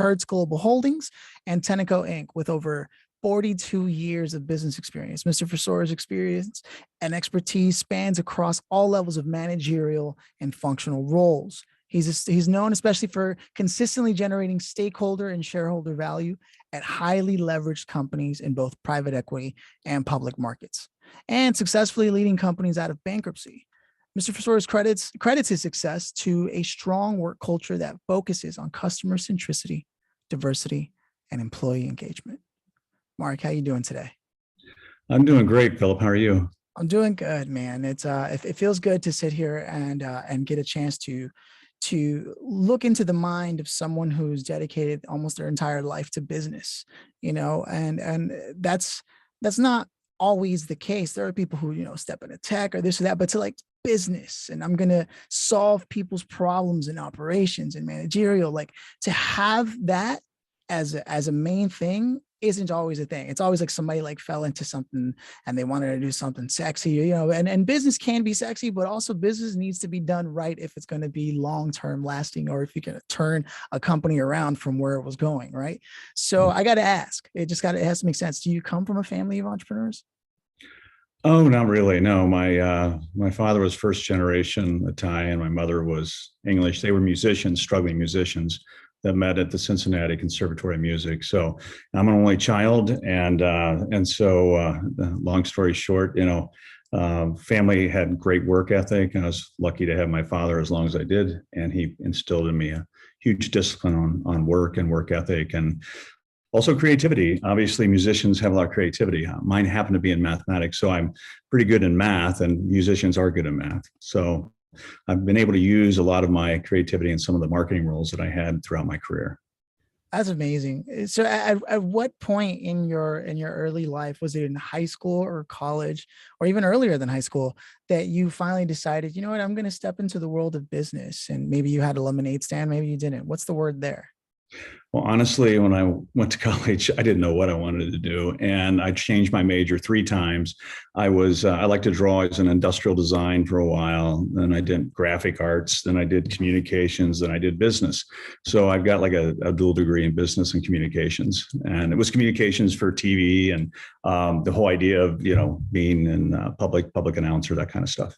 Hertz Global Holdings and Tenneco Inc. with over 42 years of business experience. Mr. Frissora's experience and expertise spans across all levels of managerial and functional roles. He's known especially for consistently generating stakeholder and shareholder value at highly leveraged companies in both private equity and public markets, and successfully leading companies out of bankruptcy. Mr. Frissora's credits his success to a strong work culture that focuses on customer centricity, diversity, and employee engagement. Mark, how you doing today? I'm doing great, Phillip. How are you? I'm doing good, man. It feels good to sit here and get a chance to look into the mind of someone who's dedicated almost their entire life to business, and that's not always the case. There are people who, step into tech or this or that, but to like business, and I'm going to solve people's problems in operations and managerial, like to have that as a main thing isn't always a thing. It's always like somebody like fell into something and they wanted to do something sexy, and business can be sexy, but also business needs to be done right if it's going to be long-term lasting, or if you're going to turn a company around from where it was going. Right. So I got to ask, it has to make sense. Do you come from a family of entrepreneurs? Oh, not really. No, my father was first generation Italian. My mother was English. They were musicians, struggling musicians that met at the Cincinnati Conservatory of Music. So I'm an only child, and so long story short, family had great work ethic, and I was lucky to have my father as long as I did, and he instilled in me a huge discipline on work and work ethic, and also creativity. Obviously, musicians have a lot of creativity. Mine happened to be in mathematics, so I'm pretty good in math, and musicians are good in math. So I've been able to use a lot of my creativity in some of the marketing roles that I had throughout my career. That's amazing. So at what point in your early life, was it in high school or college or even earlier than high school, that you finally decided, you know what, I'm going to step into the world of business? And maybe you had a lemonade stand, maybe you didn't. What's the word there? Well, honestly, when I went to college, I didn't know what I wanted to do, and I changed my major 3 times. I like to draw as an industrial design for a while. Then I did graphic arts. Then I did communications. Then I did business. So I've got like a dual degree in business and communications, and it was communications for TV and the whole idea of being in public announcer, that kind of stuff.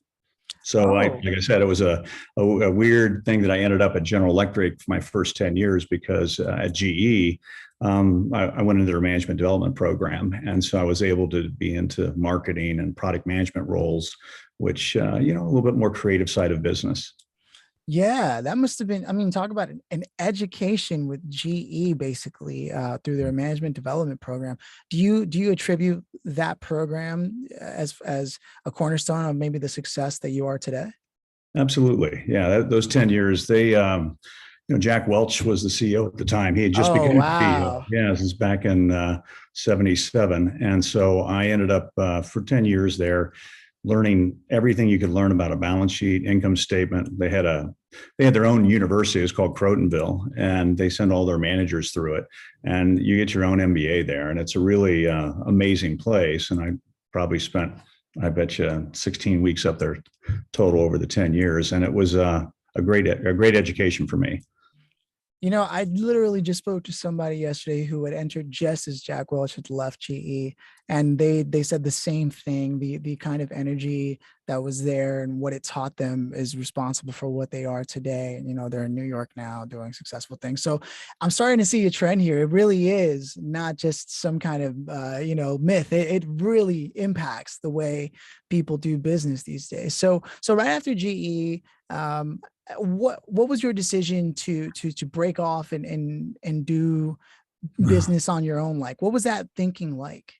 So like I said, it was a weird thing that I ended up at General Electric for my first 10 years because at GE, I went into their management development program. And so I was able to be into marketing and product management roles, which, a little bit more creative side of business. Yeah, that must have been, talk about an education with GE basically through their management development program. Do you attribute that program as a cornerstone of maybe the success that you are today? Absolutely. Yeah. Those 10 years, Jack Welch was the CEO at the time. He had just Oh, become CEO. wow. Yeah, since back in 77. And so I ended up for 10 years there, learning everything you could learn about a balance sheet, income statement. They had their own university. It was called Crotonville, and they send all their managers through it. And you get your own MBA there, and it's a really amazing place. And I probably spent, I bet you, 16 weeks up there total over the 10 years, and it was a great education for me. I literally just spoke to somebody yesterday who had entered just as Jack Welch had left GE, and they said the same thing. The kind of energy that was there and what it taught them is responsible for what they are today. And they're in New York now doing successful things. So I'm starting to see a trend here. It really is not just some kind of myth. It really impacts the way people do business these days. So right after GE, what was your decision to break off and do business on your own? Like, what was that thinking like?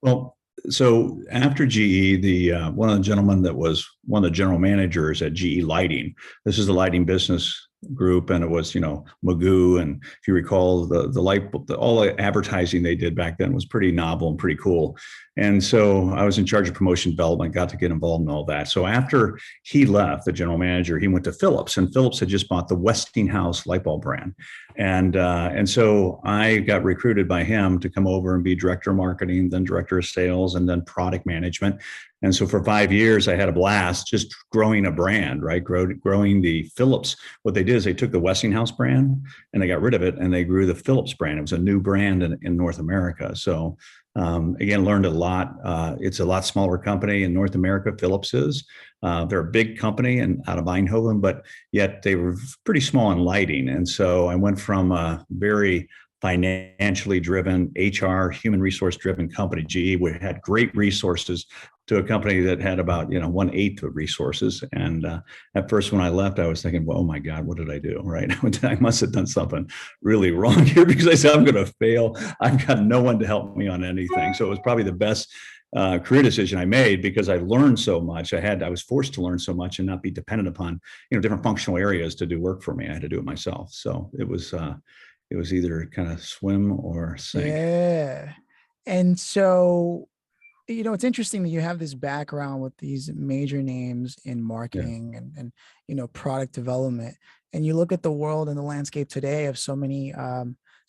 Well, so after GE, the one of the gentlemen that was one of the general managers at GE Lighting, this is the lighting business group, and it was Magoo, and if you recall, the light, all the advertising they did back then was pretty novel and pretty cool. And so I was in charge of promotion development, got to get involved in all that. So after he left, the general manager, he went to Philips, and Philips had just bought the Westinghouse light bulb brand. And so I got recruited by him to come over and be director of marketing, then director of sales, and then product management. And so for 5 years, I had a blast just growing a brand, right? Growing the Phillips. What they did is they took the Westinghouse brand and they got rid of it and they grew the Phillips brand. It was a new brand in North America. So again, learned a lot. It's a lot smaller company in North America, Phillips is. They're a big company and out of Eindhoven, but yet they were pretty small in lighting. And so I went from a very financially driven, HR, human resource driven company, GE, we had great resources, to a company that had about 1/8 of resources. And at first, when I left, I was thinking, well, oh my God, what did I do? Right? I must have done something really wrong here, because I said I'm going to fail. I've got no one to help me on anything. So it was probably the best career decision I made, because I learned so much. I was forced to learn so much and not be dependent upon different functional areas to do work for me. I had to do it myself. So it was either kind of swim or sink. Yeah. And so, it's interesting that you have this background with these major names in Yeah. marketing and product development. And you look at the world and the landscape today of so many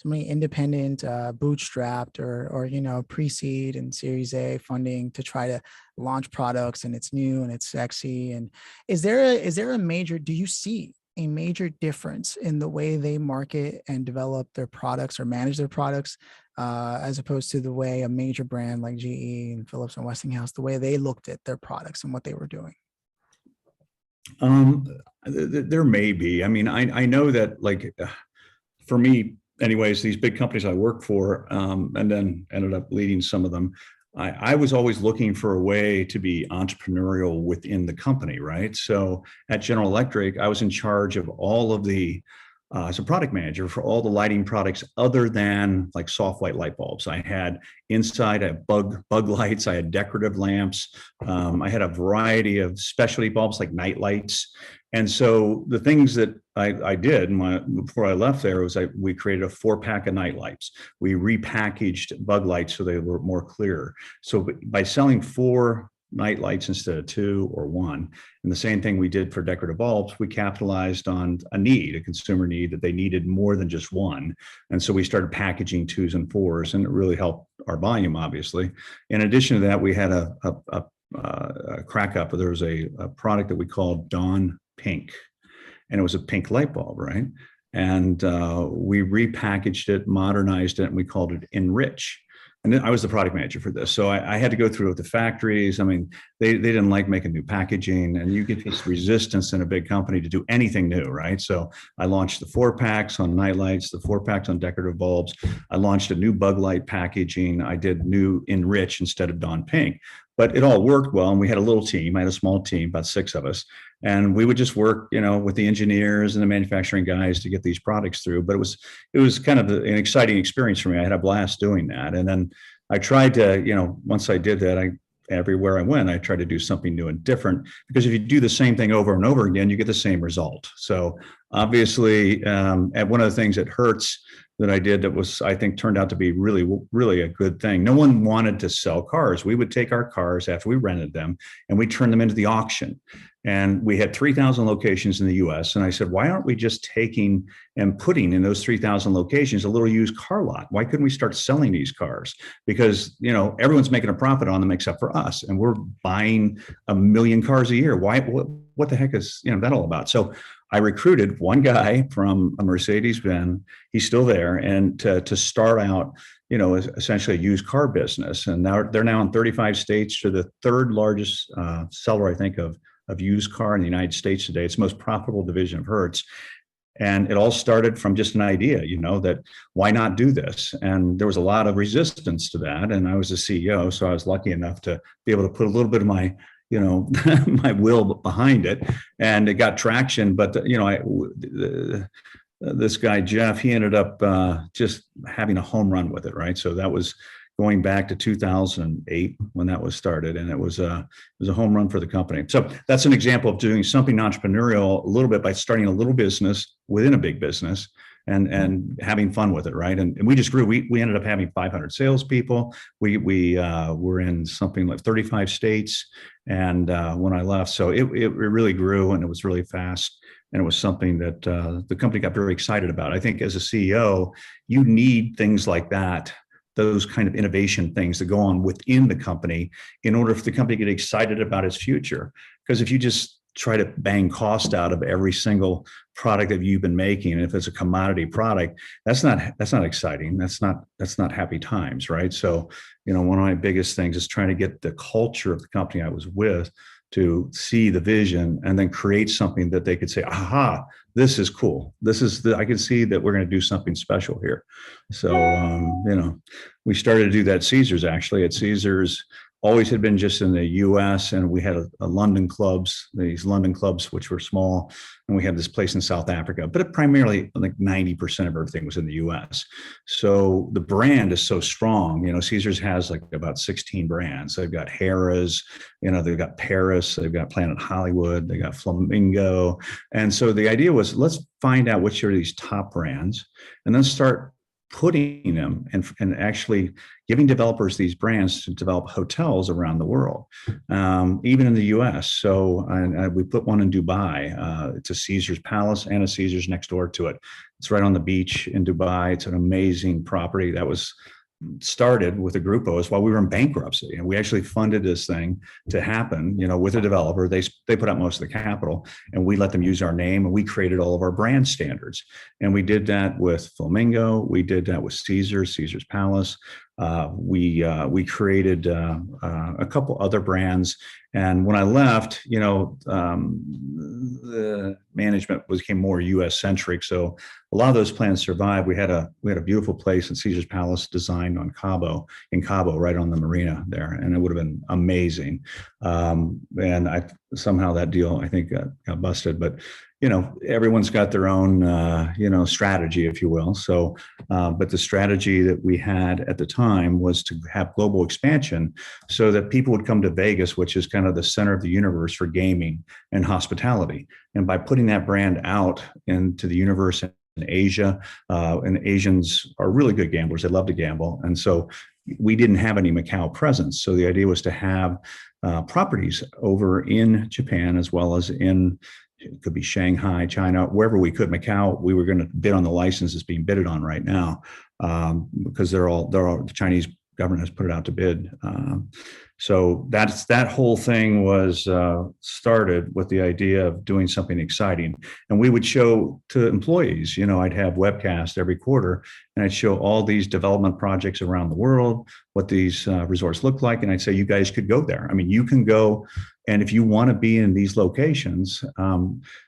independent, bootstrapped or pre-seed and Series A funding to try to launch products, and it's new and it's sexy. And do you see a major difference in the way they market and develop their products or manage their products, as opposed to the way a major brand like GE and Phillips and Westinghouse, the way they looked at their products and what they were doing? There may be. I mean, I know that, like, for me, anyways, these big companies I worked for, and then ended up leading some of them, I was always looking for a way to be entrepreneurial within the company, right? So at General Electric, I was in charge of all of the, as a product manager for all the lighting products other than like soft white light bulbs. I had inside, I had bug lights, I had decorative lamps, I had a variety of specialty bulbs like night lights. And so the things that I did before I left there was we created a 4-pack of night lights. We repackaged bug lights so they were more clear. So by selling 4 night lights instead of 2 or 1, and the same thing we did for decorative bulbs, we capitalized on a consumer need, that they needed more than just one. And so we started packaging 2s and 4s, and it really helped our volume, obviously. In addition to that, we had a crack up. There was a product that we called Dawn Pink, and it was a pink light bulb, right? And we repackaged it, modernized it, and we called it Enrich. And then I was the product manager for this, so I had to go through with the factories. I mean, they didn't like making new packaging, and you get this resistance in a big company to do anything new, right? So I launched the 4-packs on night lights, the 4-packs on decorative bulbs. I launched a new bug light packaging. I did new Enrich instead of Dawn Pink. But it all worked well, and we had a little team. I had a small team, about 6 of us, and we would just work, with the engineers and the manufacturing guys to get these products through. But it was kind of an exciting experience for me. I had a blast doing that, and then I tried to, once I did that, everywhere I went, I tried to do something new and different, because if you do the same thing over and over again, you get the same result. So obviously, at one of the things at Hertz that I did that was, I think, turned out to be really, really a good thing. No one wanted to sell cars. We would take our cars after we rented them and we turn them into the auction. And we had 3,000 locations in the US. And I said, why aren't we just taking and putting in those 3,000 locations a little used car lot? Why couldn't we start selling these cars? Because, everyone's making a profit on them except for us. And we're buying 1 million cars a year. Why, what the heck is, that all about? So I recruited one guy from a Mercedes-Benz. He's still there, and to start out, essentially a used car business. And now they're in 35 states. They're the 3rd largest seller, I think, of used car in the United States today. It's the most profitable division of Hertz. And it all started from just an idea, that why not do this? And there was a lot of resistance to that. And I was the CEO, so I was lucky enough to be able to put a little bit of my my will behind it, and it got traction. But this guy Jeff, he ended up just having a home run with it, right? So that was going back to 2008 when that was started, and it was a home run for the company. So that's an example of doing something entrepreneurial a little bit by starting a little business within a big business, and having fun with it, right? And we just grew. We ended up having 500 salespeople. We were in something like 35 states, and when I left, so it really grew, and it was really fast. and it was something that the company got very excited about. I think as a CEO, you need things like that, those kind of innovation things that go on within the company in order for the company to get excited about its future. Because if you just try to bang cost out of every single product that you've been making, and if it's a commodity product, that's not exciting. That's not happy times, right? So, one of my biggest things is trying to get the culture of the company I was with to see the vision and then create something that they could say, aha, this is cool. I can see that we're going to do something special here. So, we started to do that at Caesars, actually. At Caesars, always had been just in the US, and we had a London clubs, these London clubs, which were small, and we had this place in South Africa, but it primarily like 90% of everything was in the US. So the brand is so strong. Caesars has like about 16 brands. They've got Harrah's, they've got Paris, they've got Planet Hollywood, they got Flamingo. And so the idea was, let's find out which are these top brands and then start putting them and actually giving developers these brands to develop hotels around the world, even in the US. So we put one in Dubai. It's a Caesars Palace and a Caesars next door to it. It's right on the beach in Dubai. It's an amazing property that was started with a group of us while we were in bankruptcy, and we actually funded this thing to happen, with a developer. They put out most of the capital, and we let them use our name, and we created all of our brand standards. And we did that with Flamingo. We did that with Caesars Palace. We created a couple other brands. And when I left, the management became more U.S. centric. So a lot of those plans survived. We had a beautiful place in Caesars Palace designed in Cabo, right on the marina there, and it would have been amazing. And somehow that deal, I think, got busted. But everyone's got their own strategy, if you will. So, but the strategy that we had at the time was to have global expansion so that people would come to Vegas, which is kind of the center of the universe for gaming and hospitality. And by putting that brand out into the universe in Asia, and Asians are really good gamblers. They love to gamble. And so we didn't have any Macau presence. So the idea was to have properties over in Japan, as well as it could be Shanghai, China, wherever we could. Macau, we were going to bid on the licenses being bidded on right now, because the Chinese government has put it out to bid. So that whole thing was started with the idea of doing something exciting. And we would show to employees, I'd have webcasts every quarter, and I'd show all these development projects around the world, what these resorts look like. And I'd say, you guys could go there. I mean, you can go. And if you want to be in these locations,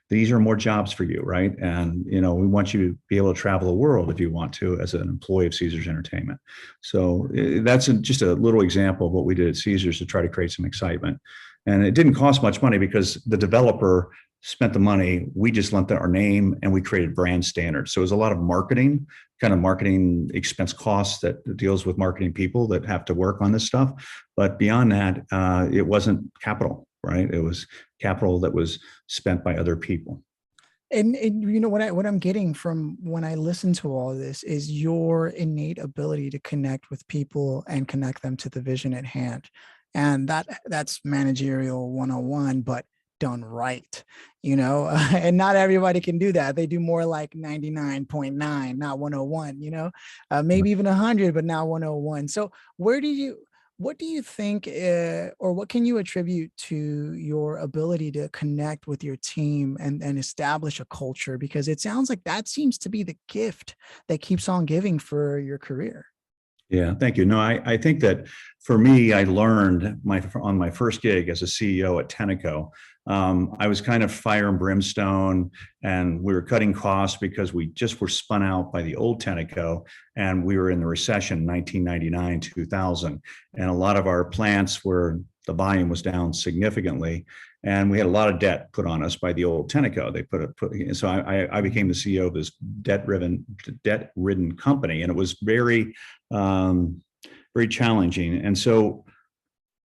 these are more jobs for you, right? And, we want you to be able to travel the world if you want to as an employee of Caesars Entertainment. So that's just a little example of what we did at Caesars to try to create some excitement. And it didn't cost much money because the developer spent the money. We just lent our name and we created brand standards. So it was a lot of marketing expense costs that deals with marketing people that have to work on this stuff. But beyond that, it wasn't capital, right? It was capital that was spent by other people. And what I'm getting from when I listen to all of this is your innate ability to connect with people and connect them to the vision at hand. And that's managerial 101, but done right, and not everybody can do that. They do more like 99.9, not 101, maybe even 100, but not 101. So what do you think, or what can you attribute to your ability to connect with your team and establish a culture? Because it sounds like that seems to be the gift that keeps on giving for your career. Yeah, thank you. No, I think that for me, I learned on my first gig as a CEO at Tenneco, I was kind of fire and brimstone, and we were cutting costs because we just were spun out by the old Tenneco, and we were in the recession, 1999, 2000. And a lot of our plants the volume was down significantly, and we had a lot of debt put on us by the old Tenneco. So I became the CEO of this debt-ridden company, and it was very, very challenging. And so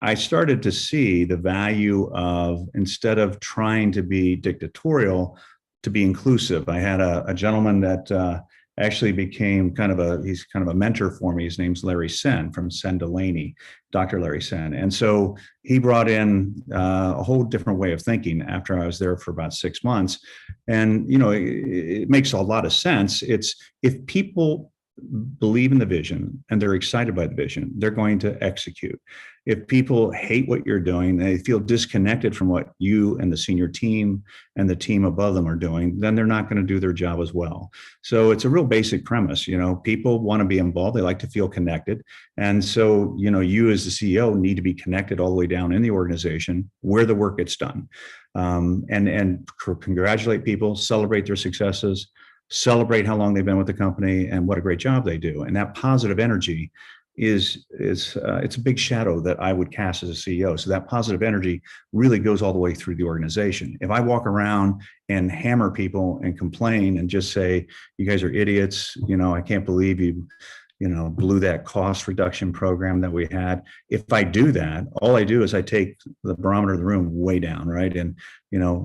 I started to see the value of, instead of trying to be dictatorial, to be inclusive. I had a gentleman that actually became he's kind of a mentor for me. His name's Larry Sen from Sen Delaney, Dr. Larry Sen. And so he brought in a whole different way of thinking after I was there for about 6 months. And, it makes a lot of sense. It's if people believe in the vision and they're excited by the vision, they're going to execute. If people hate what you're doing, they feel disconnected from what you and the senior team and the team above them are doing, then they're not going to do their job as well. So it's a real basic premise. People want to be involved. They like to feel connected. And so, you as the CEO need to be connected all the way down in the organization where the work gets done. And congratulate people, celebrate their successes, celebrate how long they've been with the company and what a great job they do. And that positive energy is it's a big shadow that I would cast as a CEO. So that positive energy really goes all the way through the organization. If I walk around and hammer people and complain and just say, you guys are idiots, I can't believe you blew that cost reduction program that we had. If I do that, all I do is I take the barometer of the room way down, right? And,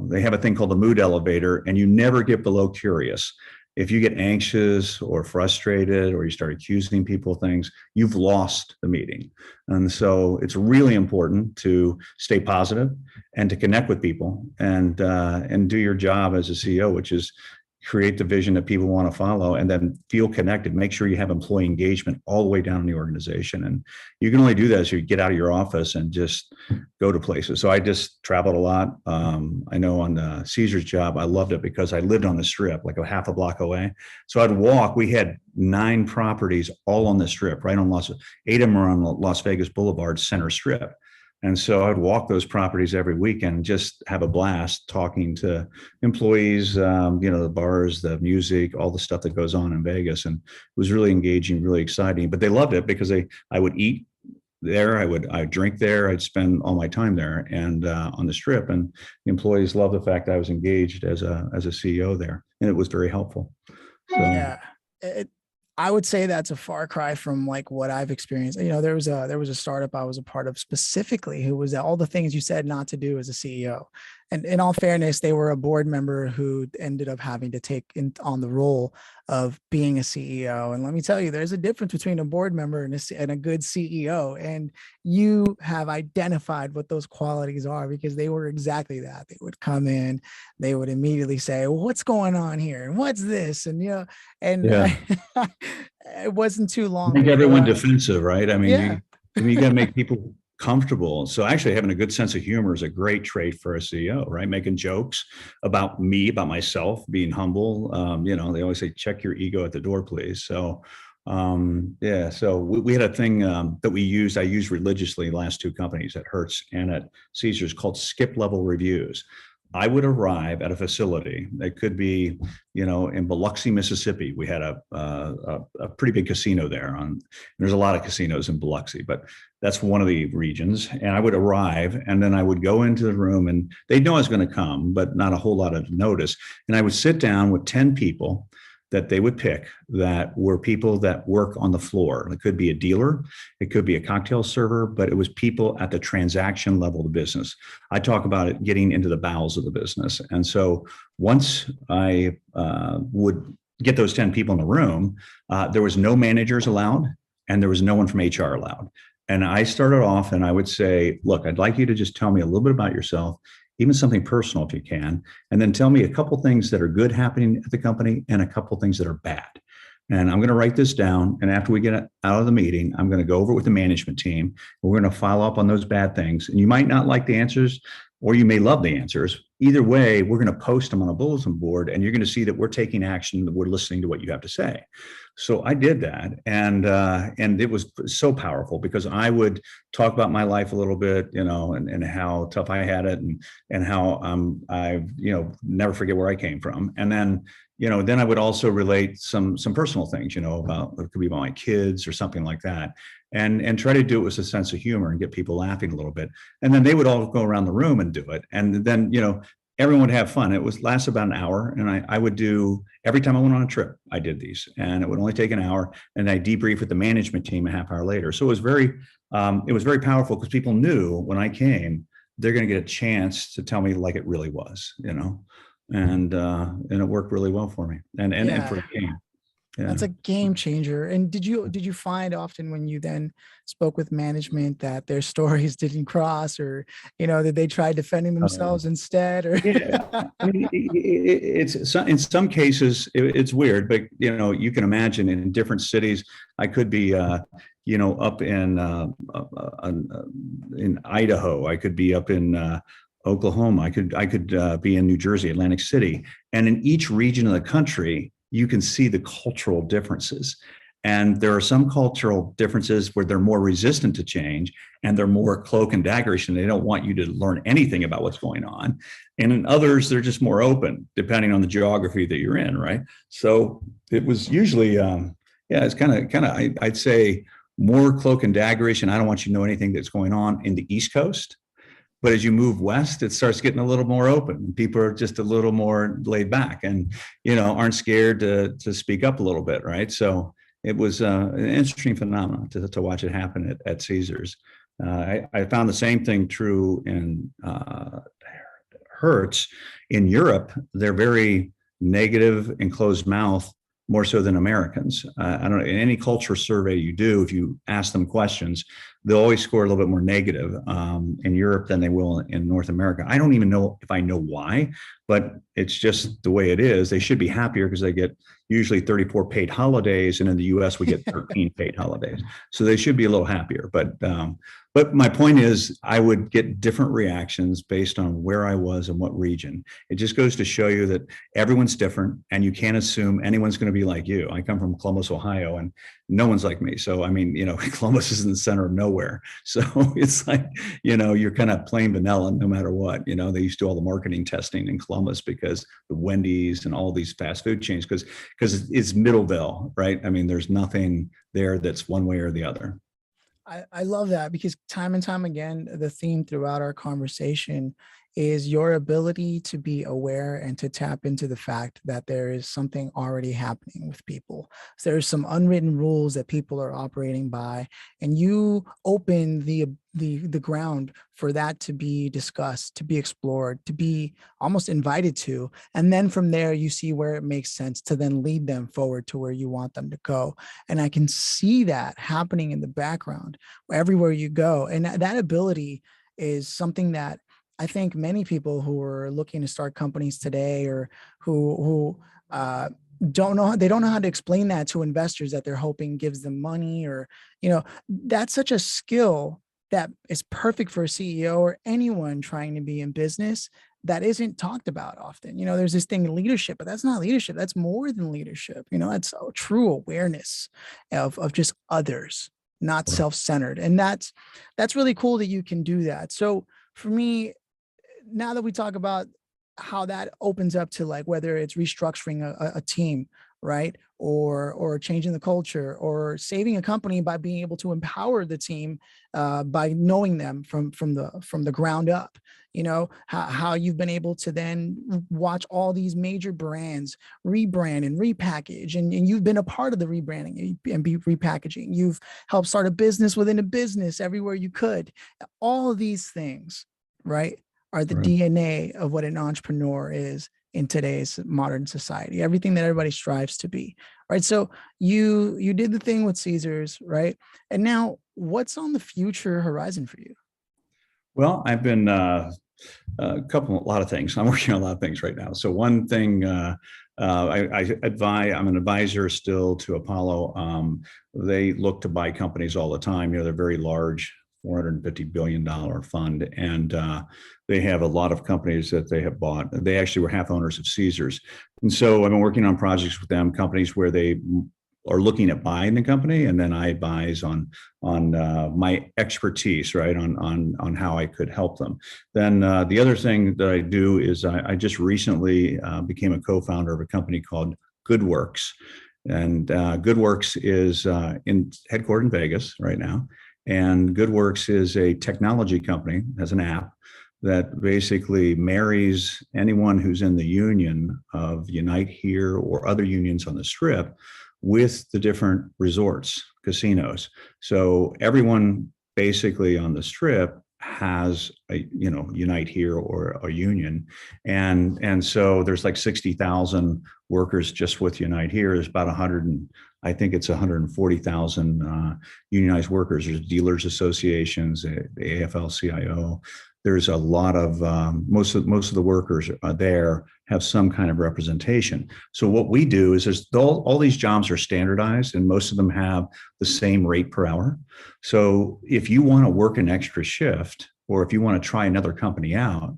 they have a thing called the mood elevator, and you never get below curious. If you get anxious or frustrated or you start accusing people of things, you've lost the meeting. And so it's really important to stay positive and to connect with people and do your job as a CEO, which is create the vision that people want to follow and then feel connected. Make sure you have employee engagement all the way down in the organization. And you can only do that as you get out of your office and just go to places. So I just traveled a lot. I know on the Caesar's job, I loved it because I lived on the strip, like a half a block away. So I'd walk. We had 9 properties all on the strip, right on 8 of them are on Las Vegas Boulevard center strip. And so I'd walk those properties every weekend and just have a blast talking to employees, the bars, the music, all the stuff that goes on in Vegas. And it was really engaging, really exciting. But they loved it because I would eat there, I'd drink there, I'd spend all my time there and on the strip. And the employees loved the fact that I was engaged as a CEO there. And it was very helpful. So, Yeah. I would say that's a far cry from like what I've experienced. There was a startup I was a part of specifically who was all the things you said not to do as a CEO. And in all fairness, they were a board member who ended up having to take on the role of being a CEO. And let me tell you, there's a difference between a board member and a good CEO. And you have identified what those qualities are because they were exactly that. They would come in, they would immediately say, well, what's going on here? And what's this? And, yeah. It wasn't too long. Make everyone defensive, right? I mean, Yeah. you got to make people comfortable. So actually having a good sense of humor is a great trait for a CEO, right? Making jokes about me, about myself, being humble. They always say, check your ego at the door, please. So, so we had a thing that I used religiously last 2 companies at Hertz and at Caesars called skip level reviews. I would arrive at a facility that could be, in Biloxi, Mississippi. We had a pretty big casino there. There's a lot of casinos in Biloxi, but that's one of the regions. And I would arrive, and then I would go into the room, and they'd know I was going to come, but not a whole lot of notice. And I would sit down with 10 people that they would pick that were people that work on the floor. It could be a dealer, it could be a cocktail server, but it was people at the transaction level of the business. I talk about it getting into the bowels of the business. And so once I would get those 10 people in the room, there was no managers allowed, and there was no one from HR allowed. And I started off and I would say, look, I'd like you to just tell me a little bit about yourself, even something personal if you can, and then tell me a couple things that are good happening at the company and a couple things that are bad. And I'm going to write this down. And after we get out of the meeting, I'm going to go over it with the management team. We're going to follow up on those bad things. And you might not like the answers, or you may love the answers. Either way, we're going to post them on a bulletin board, and you're going to see that we're taking action, that we're listening to what you have to say. So I did that, and it was so powerful because I would talk about my life a little bit, and how tough I had it, and how I never forget where I came from, and then I would also relate some personal things, about it could be about my kids or something like that, and try to do it with a sense of humor and get people laughing a little bit, and then they would all go around the room and do it, and then everyone would have fun. It was last about an hour, and I would do every time I went on a trip. I did these, and it would only take an hour, and I debrief with the management team a half hour later. So it was very powerful because people knew when I came, they're going to get a chance to tell me like it really was, and it worked really well for me and for the team. That's Yeah. a game changer. And did you find often when you then spoke with management that their stories didn't cross, or that they tried defending Um, themselves instead, or yeah. I mean, in some cases it's weird, but you can imagine in different cities. I could be, up in Idaho. I could be up in Oklahoma. I could be in New Jersey, Atlantic City, and in each region of the country, you can see the cultural differences. And there are some cultural differences where they're more resistant to change and they're more cloak and daggerish and they don't want you to learn anything about what's going on. And in others, they're just more open, depending on the geography that you're in, right? So it was usually, yeah, it's I'd say more cloak and daggerish, and I don't want you to know anything that's going on in the East Coast. But as you move west, it starts getting a little more open. People are just a little more laid back, and aren't scared to speak up a little bit, right? So it was an interesting phenomenon to watch it happen at Caesars. I found the same thing true in Hertz. In Europe, they're very negative and closed mouth, more so than Americans. I don't know, in any culture survey you do, if you ask them questions, they'll always score a little bit more negative in Europe than they will in North America. I don't even know if I know why, but it's just the way it is. They should be happier because they get usually 34 paid holidays, and in the US we get 13 paid holidays. So they should be a little happier. But my point is, I would get different reactions based on where I was and what region. It just goes to show you that everyone's different, and you can't assume anyone's going to be like you. I come from Columbus, Ohio, and no one's like me. So, I mean, Columbus is in the center of nowhere. So it's like, you're kind of plain vanilla no matter what. They used to do all the marketing testing in Columbus because the Wendy's and all these fast food chains, because it's Middleville, right? I mean, there's nothing there that's one way or the other. I love that, because time and time again, the theme throughout our conversation is your ability to be aware and to tap into the fact that there is something already happening with people. So there's some unwritten rules that people are operating by, and you open the ground for that to be discussed, to be explored, to be almost invited to. And then from there, you see where it makes sense to then lead them forward to where you want them to go. And I can see that happening in the background everywhere you go. And that ability is something that I think many people who are looking to start companies today, or who don't know how to explain that to investors that they're hoping gives them money, or that's such a skill that is perfect for a CEO or anyone trying to be in business, that isn't talked about often. There's this thing in leadership, but that's not leadership. That's more than leadership. That's a true awareness of just others, not self-centered. And that's really cool that you can do that. So for me, now that we talk about how that opens up to, like, whether it's restructuring a team, right, or changing the culture, or saving a company by being able to empower the team by knowing them from the ground up, how you've been able to then watch all these major brands rebrand and repackage, and you've been a part of the rebranding and be repackaging. You've helped start a business within a business everywhere you could. All of these things, right, are the Right. DNA of what an entrepreneur is in today's modern society, everything that everybody strives to be, right? So you did the thing with Caesars, right? And now what's on the future horizon for you? Well, I've been a lot of things. I'm working on a lot of things right now. So one thing, I advise. I'm an advisor still to Apollo. They look to buy companies all the time. They're very large, $450 billion fund, and they have a lot of companies that they have bought. They actually were half owners of Caesars, and so I've been working on projects with them, companies where they are looking at buying the company, and then I advise on my expertise, right, on how I could help them. Then the other thing that I do is I just recently became a co-founder of a company called GoodWorks, and GoodWorks is headquartered in Vegas right now. And GoodWorks is a technology company, has an app that basically marries anyone who's in the union of Unite Here or other unions on the Strip with the different resorts, casinos. So everyone basically on the Strip has a, Unite Here or a union. And so there's like 60,000 workers just with Unite Here. There's about 100 and I think it's 140,000 unionized workers. There's dealers associations, the AFL-CIO. There's a lot of most of the workers there have some kind of representation. So what we do is there's all these jobs are standardized, and most of them have the same rate per hour. So if you want to work an extra shift, or if you want to try another company out,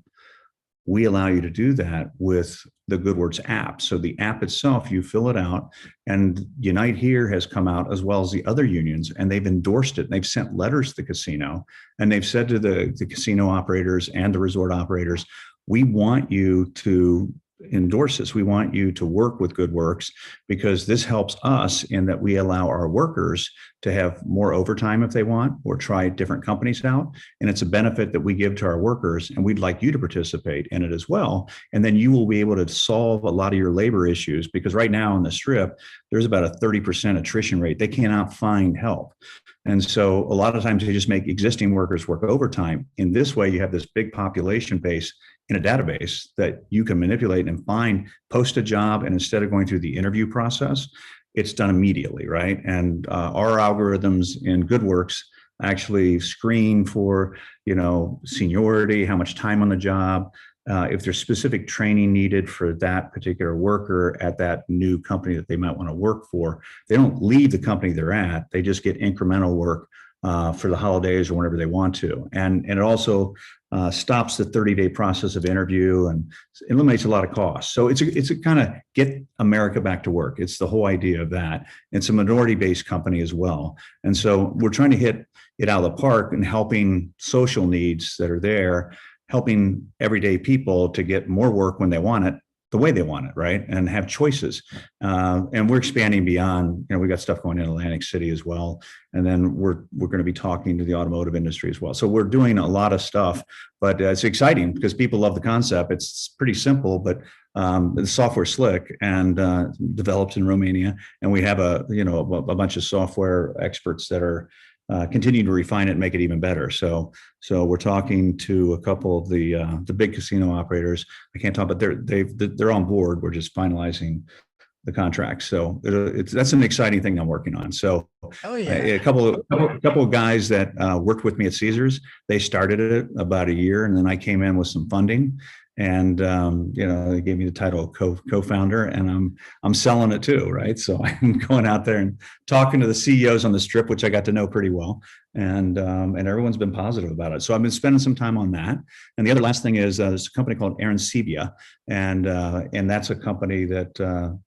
we allow you to do that with the GoodWorks app. So the app itself, you fill it out, and Unite Here has come out as well as the other unions, and they've endorsed it. And they've sent letters to the casino, and they've said to the casino operators and the resort operators, we want you to endorse this. We want you to work with GoodWorks because this helps us in that we allow our workers to have more overtime if they want, or try different companies out. And it's a benefit that we give to our workers, and we'd like you to participate in it as well. And then you will be able to solve a lot of your labor issues, because right now on the Strip, there's about a 30% attrition rate. They cannot find help. And so a lot of times they just make existing workers work overtime. In this way, you have this big population base in a database that you can manipulate and find, post a job, and instead of going through the interview process, it's done immediately, right? And our algorithms in GoodWorks actually screen for, seniority, how much time on the job, if there's specific training needed for that particular worker at that new company that they might want to work for. They don't leave the company they're at, they just get incremental work for the holidays or whenever they want to. And it also stops the 30-day process of interview and eliminates a lot of costs. So it's a kind of get America back to work. It's the whole idea of that. It's a minority-based company as well. And so we're trying to hit it out of the park and helping social needs that are there, helping everyday people to get more work when they want it, the way they want it, right? And have choices. And we're expanding beyond, we got stuff going in Atlantic City as well. And then we're going to be talking to the automotive industry as well. So we're doing a lot of stuff, but it's exciting because people love the concept. It's pretty simple, but the software slick and developed in Romania. And we have a bunch of software experts that are continue to refine it and make it even better. So we're talking to a couple of the big casino operators. I can't talk, but they're on board. We're just finalizing the contract. So that's an exciting thing I'm working on. So Oh yeah. a couple of guys that worked with me at Caesars, they started it about a year, and then I came in with some funding. And they gave me the title of co-founder, and I'm selling it too, right? So I'm going out there and talking to the CEOs on the Strip, which I got to know pretty well, and everyone's been positive about it. So I've been spending some time on that. And the other last thing is there's a company called Aaron Sebia, and that's a company that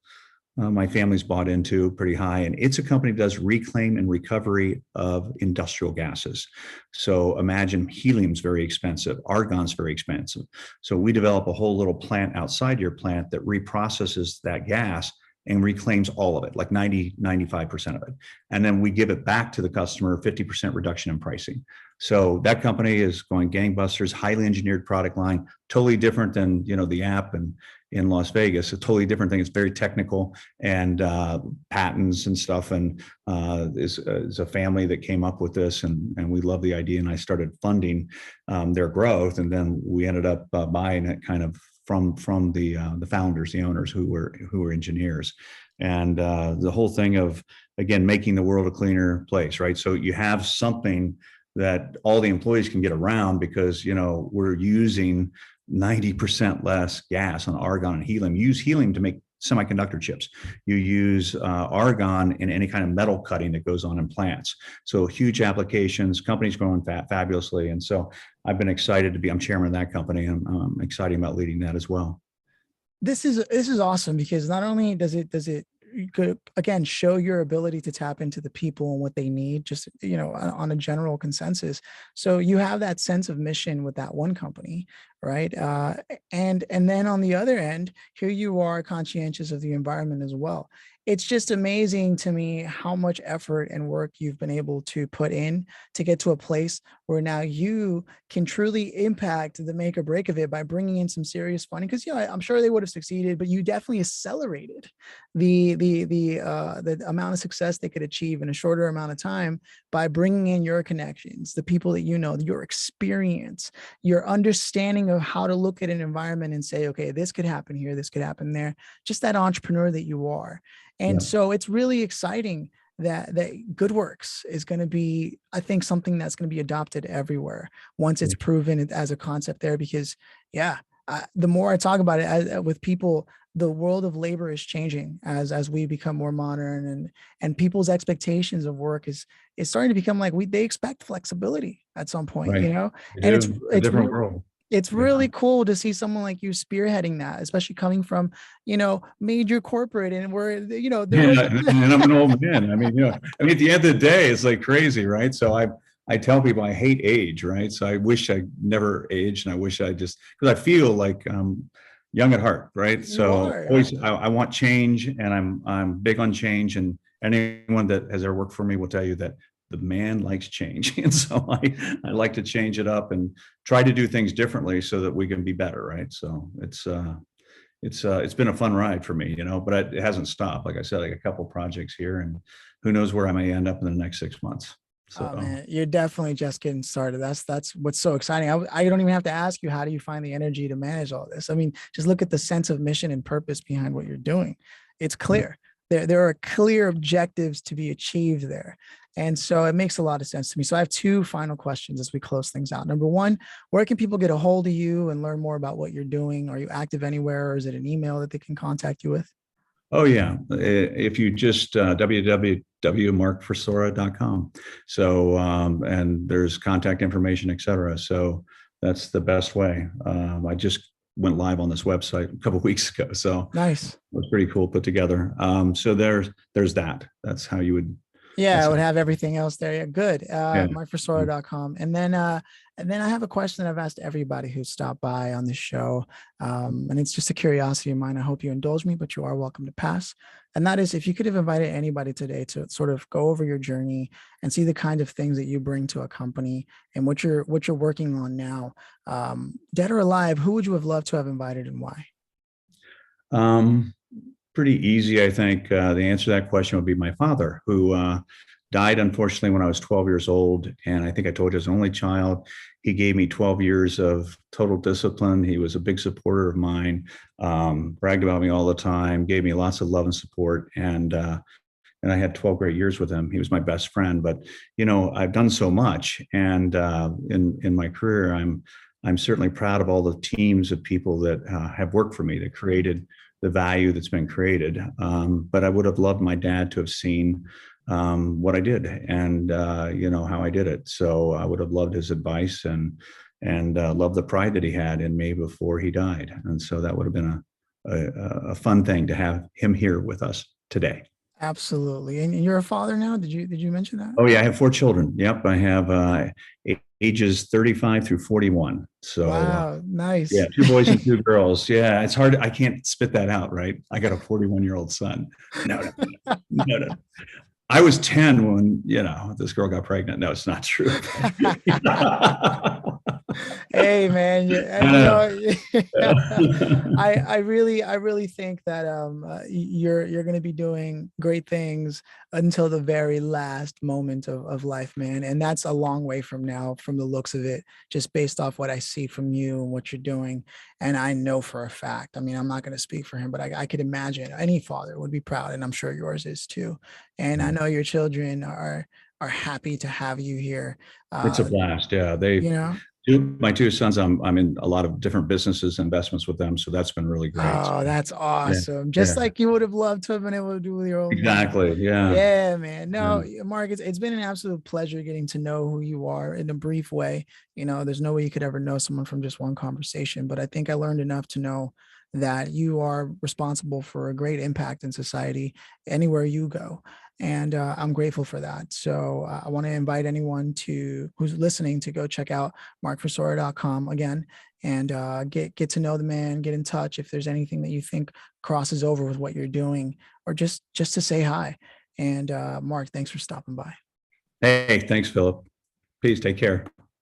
my family's bought into pretty high, and it's a company that does reclaim and recovery of industrial gases. So imagine helium's very expensive, argon's very expensive. So we develop a whole little plant outside your plant that reprocesses that gas and reclaims all of it, like 95% of it. And then we give it back to the customer, 50% reduction in pricing. So that company is going gangbusters, highly engineered product line, totally different than, the app and in Las Vegas, a totally different thing. It's very technical and patents and stuff. And is a family that came up with this, and we love the idea. And I started funding their growth, and then we ended up buying it kind of from the founders, the owners who were engineers, and the whole thing of, again, making the world a cleaner place, right? So you have something that all the employees can get around because we're using 90% less gas on argon and helium. You use helium to make semiconductor chips. You use argon in any kind of metal cutting that goes on in plants. So huge applications, companies growing fabulously. And so I've been excited to be, I'm chairman of that company. I'm excited about leading that as well. This is awesome, because not only does it could, again, show your ability to tap into the people and what they need, just, on a general consensus. So you have that sense of mission with that one company, right? And then on the other end, here you are conscientious of the environment as well. it's just amazing to me how much effort and work you've been able to put in to get to a place where now you can truly impact the make or break of it by bringing in some serious funding. Because I'm sure they would have succeeded, but you definitely accelerated the amount of success they could achieve in a shorter amount of time by bringing in your connections, the people that you know, your experience, your understanding of how to look at an environment and say, okay, this could happen here, this could happen there. Just that entrepreneur that you are. And Yeah. so it's really exciting that good works is going to be, I think, something that's going to be adopted everywhere once it's proven as a concept there. Because the more I talk about it with people, the world of labor is changing as we become more modern, and people's expectations of work is starting to become like they expect flexibility at some point, Right. You and do. A different world. it's Yeah. really cool to see someone like you spearheading that, especially coming from, major corporate, and where, there Yeah, are. and I'm an old man. At the end of the day, it's like crazy, right? So I tell people I hate age, right? So I wish I never aged, and I wish I just, because I feel like I'm young at heart, right? You So are. always I want change, and I'm big on change, and anyone that has ever worked for me will tell you that the man likes change, and so I like to change it up and try to do things differently so that we can be better, right? So it's been a fun ride for me, but it hasn't stopped. Like I said, like a couple projects here, and who knows where I may end up in the next 6 months. So Oh man, you're definitely just getting started. That's what's so exciting. I don't even have to ask you, how do you find the energy to manage all this? I mean, just look at the sense of mission and purpose behind what you're doing. It's yeah. clear. There are clear objectives to be achieved there. And so it makes a lot of sense to me. So I have two final questions as we close things out. Number one, where can people get a hold of you and learn more about what you're doing? Are you active anywhere, or is it an email that they can contact you with? Oh yeah. If you just www.markfrissora.com. So and there's contact information, et cetera. So that's the best way. I just went live on this website a couple of weeks ago, so it Nice. was pretty cool put together. So there's that. That's how you would. Yeah, I That's would have everything else there. Yeah, good. yeah. Markfrissora.com. And then I have a question that I've asked everybody who's stopped by on this show. And it's just a curiosity of mine. I hope you indulge me, but you are welcome to pass. And that is, if you could have invited anybody today to sort of go over your journey and see the kind of things that you bring to a company and what you're working on now, dead or alive, who would you have loved to have invited, and why? Um, Pretty easy, I think. The answer to that question would be my father, who died unfortunately when I was 12 years old. And I think I told you, as an only child, he gave me 12 years of total discipline. He was a big supporter of mine, bragged about me all the time, gave me lots of love and support. And I had 12 great years with him. He was my best friend. But I've done so much, and in my career, I'm certainly proud of all the teams of people that have worked for me, that created the value that's been created. But I would have loved my dad to have seen what I did, and how I did it. So I would have loved his advice, and loved the pride that he had in me before he died. And so that would have been a fun thing to have him here with us today. Absolutely. And you're a father now. Did you mention that? Oh yeah, I have 4 children. Yep, I have ages 35 through 41. So Wow. yeah, Nice. 2 boys and 2 girls. Yeah, it's hard. I can't spit that out, right? I got a 41-year-old son. No, no, no, no. I was 10 when this girl got pregnant. No, it's not true. Hey man, I really think that you're going to be doing great things until the very last moment of life, man. And that's a long way from now, from the looks of it, just based off what I see from you and what you're doing. And I know for a fact, I mean, I'm not going to speak for him, but I could imagine any father would be proud, and I'm sure yours is too. And I know your children are happy to have you here. It's a Uh, blast. Yeah, you know, my 2 sons. I'm in a lot of different businesses, investments with them, so that's been really great. So, oh, that's yeah, awesome. Just yeah, like you would have loved to have been able to do with your own man. exactly. Yeah, Yeah, man. yeah. No, Mark, it's been an absolute pleasure getting to know who you are in a brief way. There's no way you could ever know someone from just one conversation, but I think I learned enough to know that you are responsible for a great impact in society anywhere you go. And I'm grateful for that. So I want to invite anyone who's listening to go check out markfrissora.com again, and get to know the man, get in touch if there's anything that you think crosses over with what you're doing. or just to say hi. And Mark, thanks for stopping by. Hey, thanks, Phillip. Please take care.